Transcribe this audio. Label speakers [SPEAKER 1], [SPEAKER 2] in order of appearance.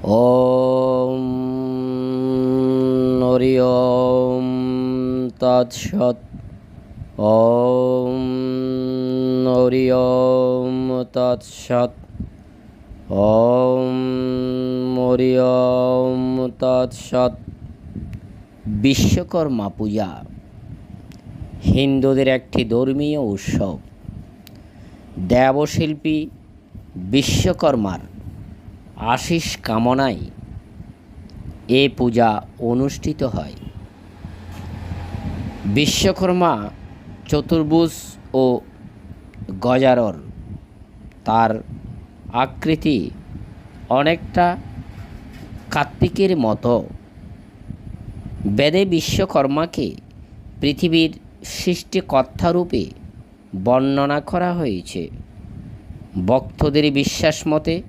[SPEAKER 1] ওম হরি ওম তৎসৎ। ওম হরি ওম তৎসৎ। ওম হরি ওম তৎসৎ। বিশ্বকর্মা পূজা হিন্দুদের একটি ধর্মীয় উৎসব। দেবশিল্পী বিশ্বকর্মার আশীষ কামনায় এ পূজা অনুষ্ঠিত হয়। বিশ্বকর্মা চতুর্ভুজ ও গজারর, তার আকৃতি অনেকটা কার্তিকের মতো। বেদে বিশ্বকর্মাকে পৃথিবীর সৃষ্টিকর্তা রূপে বর্ণনা করা হয়েছে। ভক্তদের বিশ্বাস মতে